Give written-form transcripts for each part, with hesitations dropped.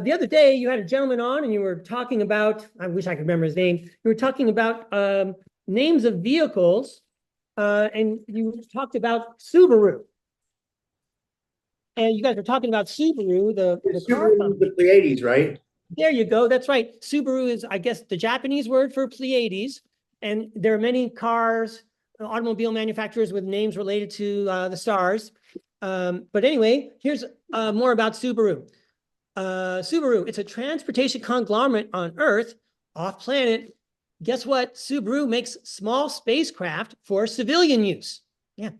the other day you had a gentleman on and you were talking about, I wish I could remember his name. You were talking about names of vehicles, and you talked about Subaru. And you guys were talking about Subaru, the car company. The Pleiades, right? There you go. That's right. Subaru is, I guess, the Japanese word for Pleiades. And there are many cars, automobile manufacturers with names related to the stars. But anyway, here's more about Subaru. Subaru, it's a transportation conglomerate on Earth, off planet. Guess what? Subaru makes small spacecraft for civilian use. Yeah.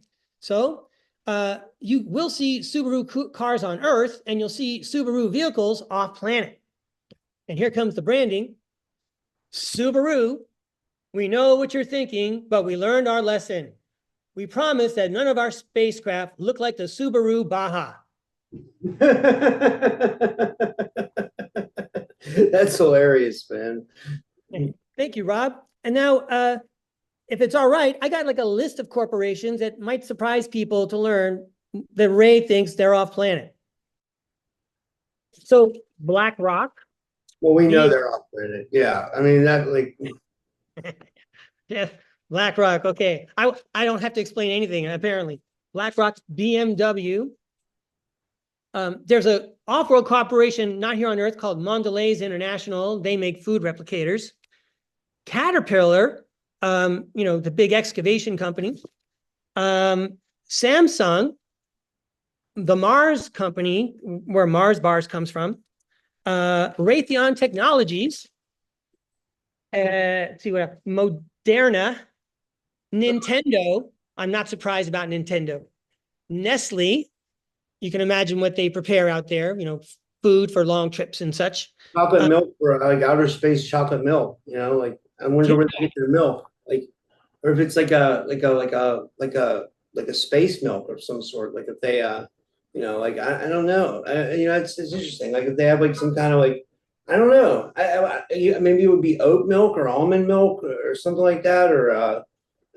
So you will see Subaru cars on Earth, and you'll see Subaru vehicles off planet. And here comes the branding. Subaru, we know what you're thinking, but we learned our lesson. We promise that none of our spacecraft look like the Subaru Baja. That's hilarious, man. Thank you, Rob. And now, if it's all right, I got like a list of corporations that might surprise people to learn that Ray thinks they're off planet. So BlackRock. Well, we know they're off planet. Yeah. I mean, that like. Yeah, BlackRock. Okay. I don't have to explain anything, apparently. BlackRock, BMW. There's an off-world corporation not here on Earth called Mondelez International. They make food replicators. Caterpillar, the big excavation company. Samsung, the Mars company, where Mars bars comes from. Raytheon Technologies. See what else? Moderna. Nintendo. I'm not surprised about Nintendo. Nestle. You can imagine what they prepare out there, food for long trips and such. Chocolate milk for like outer space chocolate milk, like I wonder where they get their milk, like, or if it's like a space milk of some sort, like if they like I don't know, it's interesting, like if they have like some kind of like I don't know, maybe it would be oat milk or almond milk or something like that, or I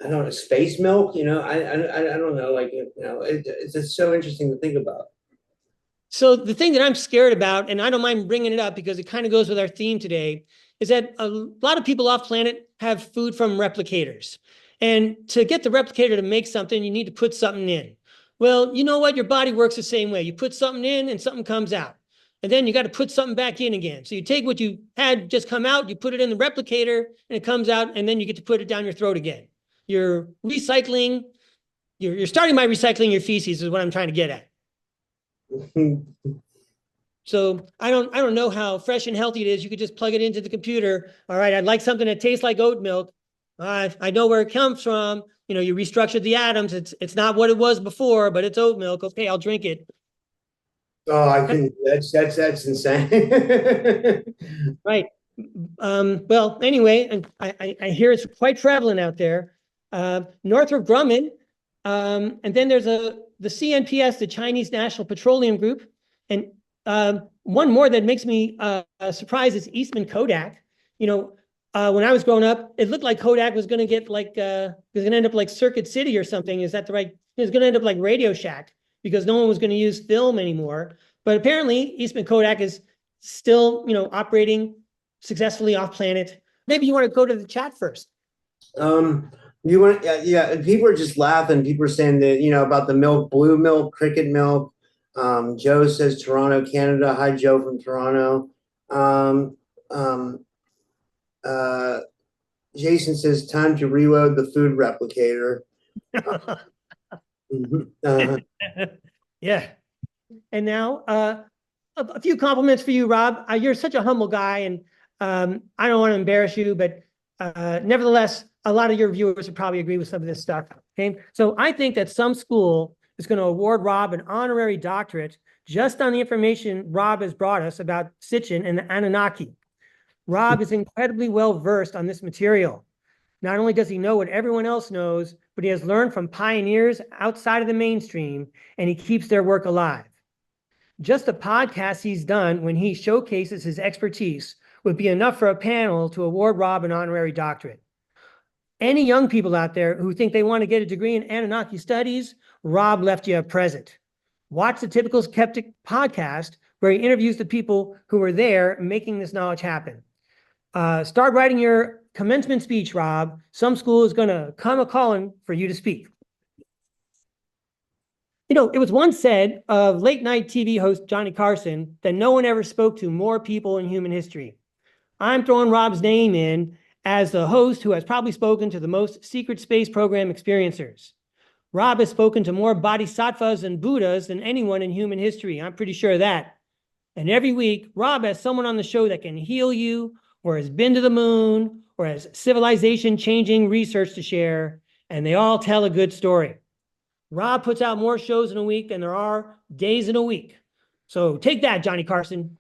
don't know, space milk, I don't know, like it's just so interesting to think about. So the thing that I'm scared about, and I don't mind bringing it up because it kind of goes with our theme today, is that a lot of people off planet have food from replicators. And to get the replicator to make something, you need to put something in. Well, you know what? Your body works the same way. You put something in and something comes out. And then you got to put something back in again. So you take what you had just come out, you put it in the replicator, and it comes out, and then you get to put it down your throat again. You're recycling. You're starting by recycling your feces is what I'm trying to get at. So I don't know how fresh and healthy it is. You could just plug it into the computer. All right, I'd like something that tastes like oat milk. I know where it comes from. You restructured the atoms. It's not what it was before, but it's oat milk. Okay, I'll drink it. Oh, I can. That's insane. Right. Well, anyway, and I hear it's quite prevalent out there. Northrop Grumman, and then there's the CNPS, the Chinese National Petroleum Group, and one more that makes me surprised is Eastman Kodak. When I was growing up, it looked like Kodak was going to get like was going to end up like Circuit City or something. Is that the right? It was going to end up like Radio Shack because no one was going to use film anymore. But apparently, Eastman Kodak is still operating successfully off planet. Maybe you want to go to the chat first. You want, yeah. People are just laughing. People are saying that about the milk, blue milk, cricket milk. Joe says Toronto, Canada. Hi, Joe from Toronto. Jason says time to reload the food replicator. Yeah. And now a few compliments for you, Rob. You're such a humble guy, and I don't want to embarrass you, but nevertheless, a lot of your viewers would probably agree with some of this stuff. Okay, so I think that some school is going to award Rob an honorary doctorate just on the information Rob has brought us about Sitchin and the Anunnaki. Rob is incredibly well versed on this material. Not only does he know what everyone else knows, but he has learned from pioneers outside of the mainstream, and he keeps their work alive. Just the podcast he's done when he showcases his expertise would be enough for a panel to award Rob an honorary doctorate. Any young people out there who think they want to get a degree in Anunnaki studies, Rob left you a present. Watch the Typical Skeptic podcast, where he interviews the people who were there making this knowledge happen. Start writing your commencement speech, Rob. Some school is going to come a-calling for you to speak. You know, it was once said of late night TV host Johnny Carson that no one ever spoke to more people in human history. I'm throwing Rob's name in as the host who has probably spoken to the most secret space program experiencers. Rob has spoken to more bodhisattvas and Buddhas than anyone in human history. I'm pretty sure of that. And every week, Rob has someone on the show that can heal you, or has been to the moon, or has civilization-changing research to share, and they all tell a good story. Rob puts out more shows in a week than there are days in a week. So take that, Johnny Carson.